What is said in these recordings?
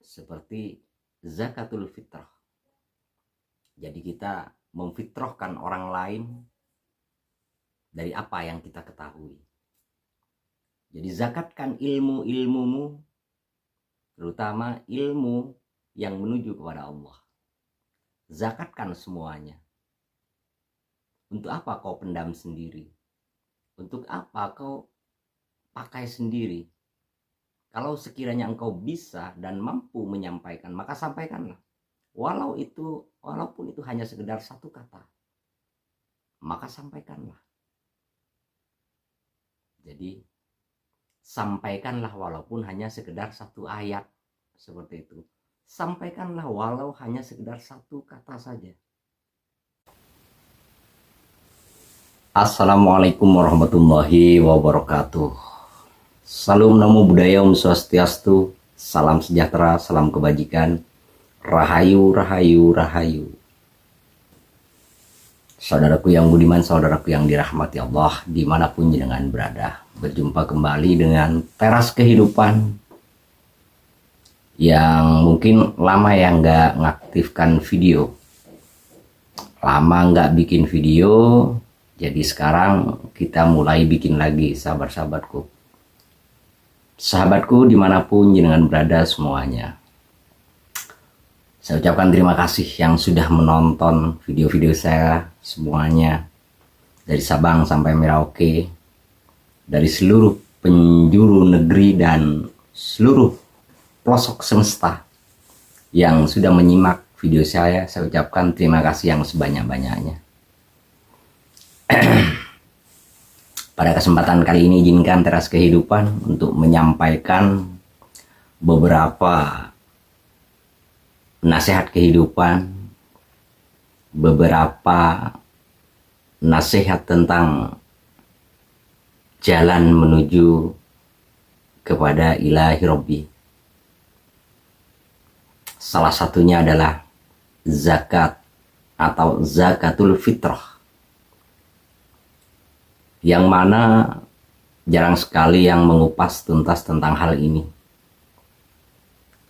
seperti zakatul fitrah. Jadi kita memfitrahkan orang lain dari apa yang kita ketahui. Jadi zakatkan ilmu-ilmumu, terutama ilmu yang menuju kepada Allah. Zakatkan semuanya. Untuk apa kau pendam sendiri? Untuk apa kau pakai sendiri? Kalau sekiranya engkau bisa dan mampu menyampaikan, maka sampaikanlah. Walaupun itu hanya sekedar satu kata, maka sampaikanlah. Jadi sampaikanlah walaupun hanya sekedar satu ayat, seperti itu. Sampaikanlah walau hanya sekedar satu kata saja. Assalamualaikum warahmatullahi wabarakatuh. Salam namo buddhaya, Om Swastiastu, salam sejahtera, salam kebajikan, rahayu, rahayu, rahayu. Saudaraku yang budiman, saudaraku yang dirahmati Allah, dimanapun jenengan berada, berjumpa kembali dengan Teras Kehidupan yang mungkin lama yang nggak ngaktifkan video, lama nggak bikin video, jadi sekarang kita mulai bikin lagi, sahabat-sahabatku. Sahabatku dimanapun jenengan berada semuanya, saya ucapkan terima kasih yang sudah menonton video-video saya semuanya, dari Sabang sampai Merauke, dari seluruh penjuru negeri dan seluruh pelosok semesta yang sudah menyimak video saya ucapkan terima kasih yang sebanyak-banyaknya. Pada kesempatan kali ini izinkan Teras Kehidupan untuk menyampaikan beberapa nasihat kehidupan, beberapa nasihat tentang jalan menuju kepada ilahi Robbi. Salah satunya adalah zakat atau zakatul fitrah, yang mana jarang sekali yang mengupas tuntas tentang hal ini.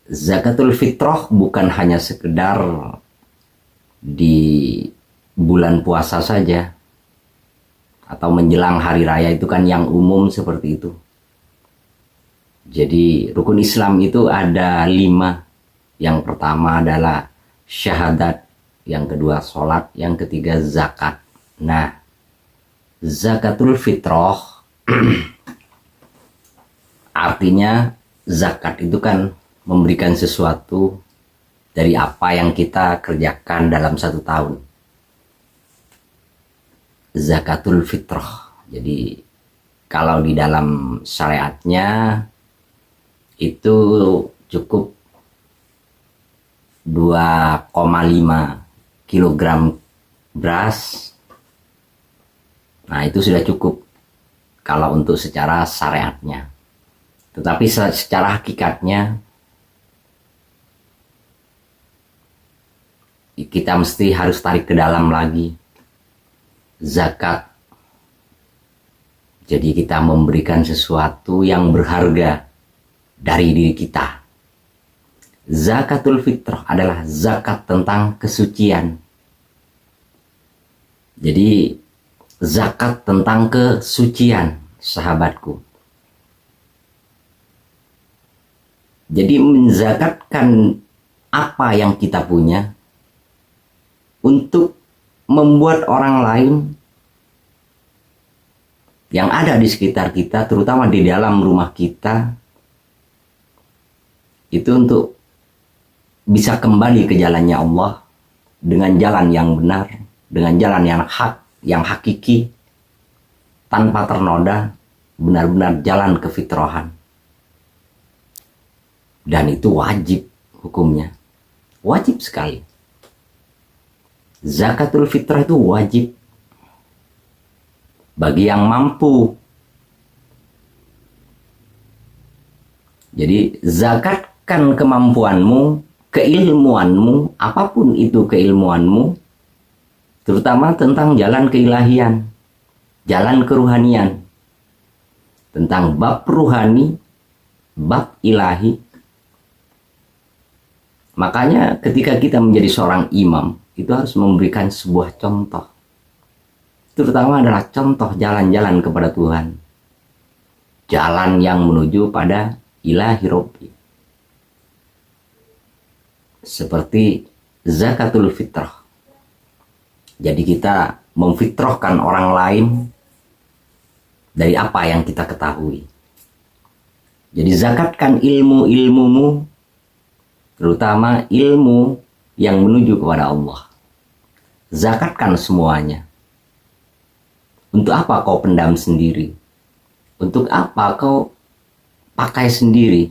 Zakatul fitrah bukan hanya sekedar di bulan puasa saja atau menjelang hari raya, itu kan yang umum seperti itu. Jadi rukun Islam itu ada 5. Yang pertama adalah syahadat, yang kedua sholat, yang ketiga zakat. Nah, zakatul fitrah artinya zakat itu kan memberikan sesuatu dari apa yang kita kerjakan dalam 1 tahun. Zakatul fitrah. Jadi kalau di dalam syariatnya itu cukup 2,5 kilogram beras. Nah, itu sudah cukup kalau untuk secara syariatnya. Tetapi secara hakikatnya kita mesti harus tarik ke dalam lagi. Zakat. Jadi kita memberikan sesuatu yang berharga dari diri kita. Zakatul fitrah adalah zakat tentang kesucian. Jadi zakat tentang kesucian, sahabatku. Jadi menzakatkan apa yang kita punya untuk membuat orang lain yang ada di sekitar kita, terutama di dalam rumah kita, itu untuk bisa kembali ke jalannya Allah dengan jalan yang benar, dengan jalan yang hak, yang hakiki, tanpa ternoda, benar-benar jalan kefitrahan. Dan itu wajib hukumnya, wajib sekali. Zakatul fitrah itu wajib bagi yang mampu. Jadi zakatkan kemampuanmu, keilmuanmu, apapun itu keilmuanmu, terutama tentang jalan keilahian, jalan keruhanian, tentang bab ruhani, bab ilahi, Makanya ketika kita menjadi seorang imam, itu harus memberikan sebuah contoh. Terutama adalah contoh jalan-jalan kepada Tuhan. Jalan yang menuju pada ilahi Rabbi. Seperti zakatul fitrah. Jadi kita memfitrahkan orang lain dari apa yang kita ketahui. Jadi zakatkan ilmu-ilmumu, terutama ilmu yang menuju kepada Allah. Zakatkan semuanya. Untuk apa kau pendam sendiri? Untuk apa kau pakai sendiri?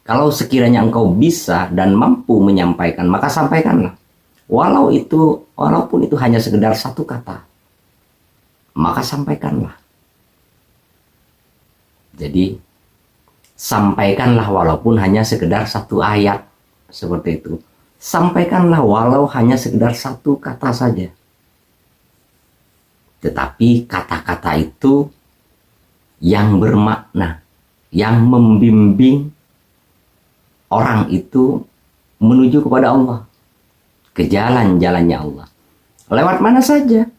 Kalau sekiranya engkau bisa dan mampu menyampaikan, maka sampaikanlah. Walaupun itu hanya sekedar satu kata, maka sampaikanlah. Jadi sampaikanlah walaupun hanya sekedar satu ayat, seperti itu. Sampaikanlah walau hanya sekedar satu kata saja. Tetapi kata-kata itu yang bermakna, yang membimbing orang itu menuju kepada Allah, ke jalan-jalannya Allah. Lewat mana saja.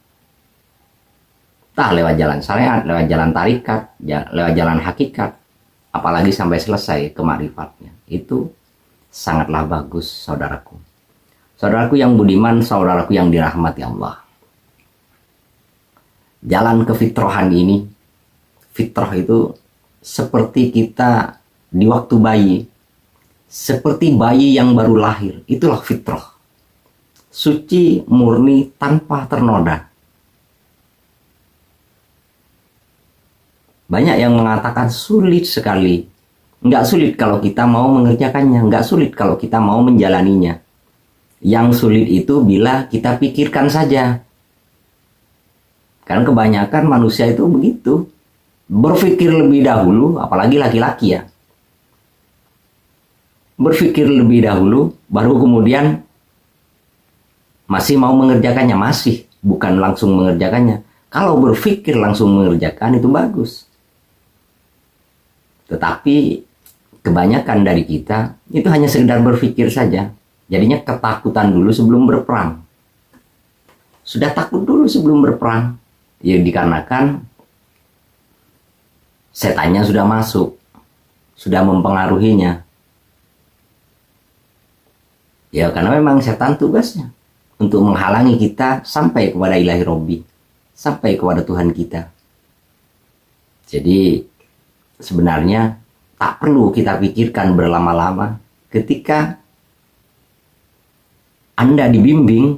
Entah lewat jalan syariat, lewat jalan tarikat, lewat jalan hakikat, apalagi sampai selesai ke ma'rifatnya. Itu sangatlah bagus, saudaraku. Saudaraku yang budiman, saudaraku yang dirahmati Allah. Jalan kefitrahan ini, fitrah itu seperti kita di waktu bayi, seperti bayi yang baru lahir. Itulah fitrah, suci, murni, tanpa ternoda. Banyak yang mengatakan sulit sekali. Nggak sulit kalau kita mau mengerjakannya, nggak sulit kalau kita mau menjalaninya. Yang sulit itu bila kita pikirkan saja. Karena kebanyakan manusia itu begitu. Berpikir lebih dahulu, apalagi laki-laki ya. Berpikir lebih dahulu, baru kemudian masih mau mengerjakannya. Masih, bukan langsung mengerjakannya. Kalau berpikir langsung mengerjakan itu bagus. Tetapi kebanyakan dari kita itu hanya sekedar berpikir saja. Jadinya ketakutan dulu sebelum berperang. Sudah takut dulu sebelum berperang. Ya dikarenakan setannya sudah masuk, sudah mempengaruhinya. Ya karena memang setan tugasnya untuk menghalangi kita sampai kepada ilahi Rabbi, sampai kepada Tuhan kita. Jadi sebenarnya tak perlu kita pikirkan berlama-lama ketika Anda dibimbing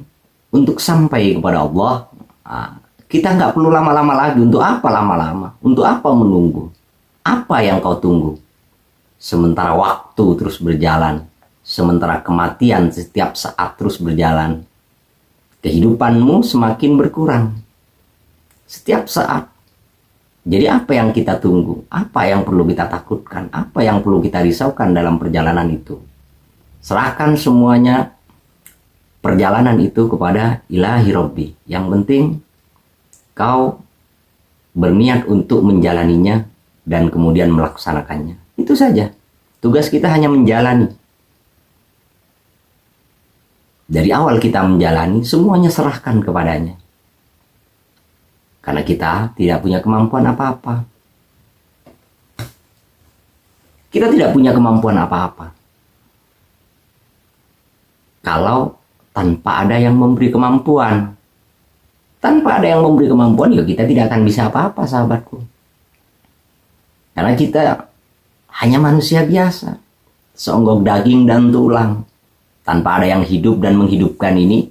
untuk sampai kepada Allah. Kita nggak perlu lama-lama lagi. Untuk apa lama-lama? Untuk apa menunggu? Apa yang kau tunggu? Sementara waktu terus berjalan, sementara kematian setiap saat terus berjalan, kehidupanmu semakin berkurang setiap saat. Jadi apa yang kita tunggu? Apa yang perlu kita takutkan? Apa yang perlu kita risaukan dalam perjalanan itu? Serahkan semuanya perjalanan itu kepada ilahi Rabbi. Yang penting kau berniat untuk menjalaninya dan kemudian melaksanakannya. Itu saja. Tugas kita hanya menjalani. Dari awal kita menjalani, semuanya serahkan kepadanya. Karena kita tidak punya kemampuan apa-apa. Kita tidak punya kemampuan apa-apa. Kalau tanpa ada yang memberi kemampuan. Tanpa ada yang memberi kemampuan, ya kita tidak akan bisa apa-apa, sahabatku. Karena kita hanya manusia biasa. Seonggok daging dan tulang. Tanpa ada yang hidup dan menghidupkan ini,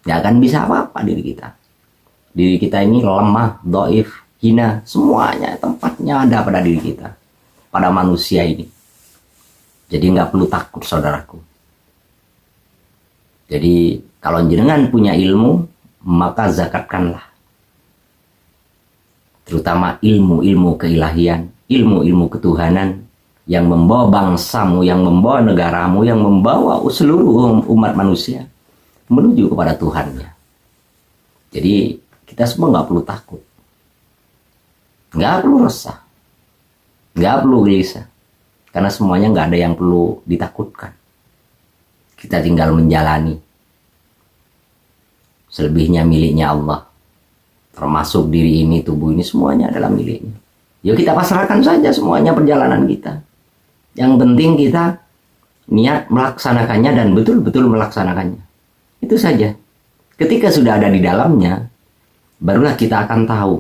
tidak akan bisa apa-apa diri kita. Diri kita ini lemah, dhaif, hina. Semuanya tempatnya ada pada diri kita. Pada manusia ini. Jadi nggak perlu takut, saudaraku. Jadi kalau jenengan punya ilmu, maka zakatkanlah. Terutama ilmu-ilmu keilahian, ilmu-ilmu ketuhanan yang membawa bangsamu, yang membawa negaramu, yang membawa seluruh umat manusia menuju kepada Tuhannya. Jadi kita semua nggak perlu takut, nggak perlu resah, nggak perlu gelisah, karena semuanya nggak ada yang perlu ditakutkan. Kita tinggal menjalani. Selebihnya miliknya Allah. Termasuk diri ini, tubuh ini, semuanya adalah miliknya. Ya kita pasrahkan saja semuanya perjalanan kita. Yang penting kita niat melaksanakannya dan betul-betul melaksanakannya. Itu saja. Ketika sudah ada di dalamnya, barulah kita akan tahu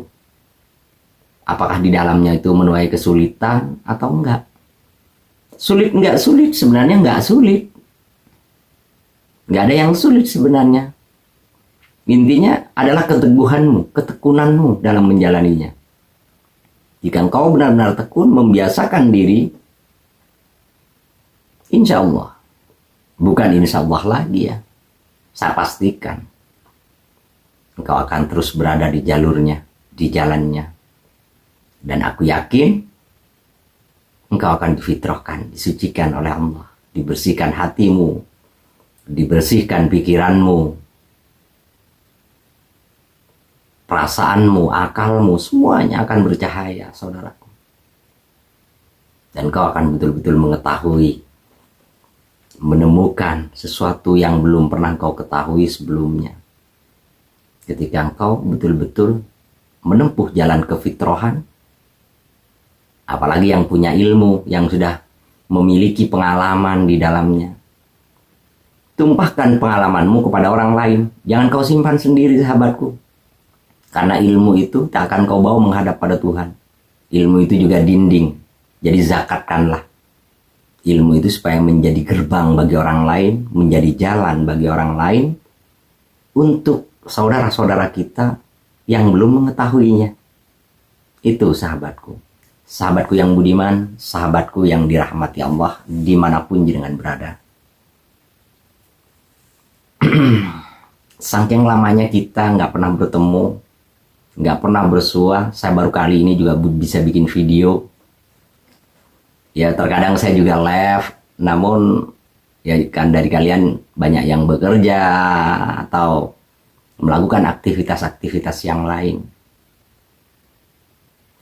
apakah di dalamnya itu menuai kesulitan atau enggak. Sulit enggak sulit, sebenarnya enggak sulit. Enggak ada yang sulit sebenarnya. Intinya adalah keteguhanmu, ketekunanmu dalam menjalaninya. Jika engkau benar-benar tekun, membiasakan diri, insya Allah, bukan insya Allah lagi ya, saya pastikan engkau akan terus berada di jalurnya, di jalannya. Dan aku yakin engkau akan difitrahkan, disucikan oleh Allah, dibersihkan hatimu, dibersihkan pikiranmu, perasaanmu, akalmu, semuanya akan bercahaya, saudaraku. Dan kau akan betul-betul mengetahui, menemukan sesuatu yang belum pernah kau ketahui sebelumnya. Ketika engkau betul-betul menempuh jalan kefitrahan, apalagi yang punya ilmu, yang sudah memiliki pengalaman di dalamnya. Tumpahkan pengalamanmu kepada orang lain. Jangan kau simpan sendiri, sahabatku. Karena ilmu itu tak akan kau bawa menghadap pada Tuhan. Ilmu itu juga dinding. Jadi zakatkanlah ilmu itu supaya menjadi gerbang bagi orang lain, menjadi jalan bagi orang lain untuk saudara-saudara kita yang belum mengetahuinya. Itu sahabatku. Sahabatku yang budiman, sahabatku yang dirahmati Allah dimanapun jenengan berada. Saking lamanya kita nggak pernah bertemu, nggak pernah bersua. Saya baru kali ini juga bisa bikin video. Ya terkadang saya juga live, namun ya kan dari kalian banyak yang bekerja atau melakukan aktivitas-aktivitas yang lain.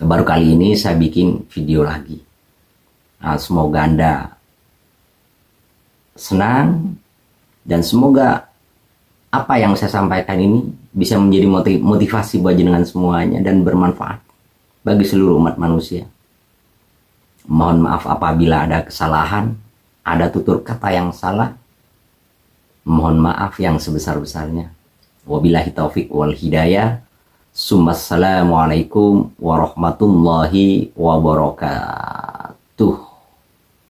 Baru kali ini saya bikin video lagi. Nah, semoga Anda senang dan semoga apa yang saya sampaikan ini bisa menjadi motivasi buat jenengan semuanya dan bermanfaat bagi seluruh umat manusia. Mohon maaf apabila ada kesalahan, ada tutur kata yang salah. Mohon maaf yang sebesar-besarnya. Wabillahi taufik wal hidayah. Assalamualaikum warahmatullahi wabarakatuh.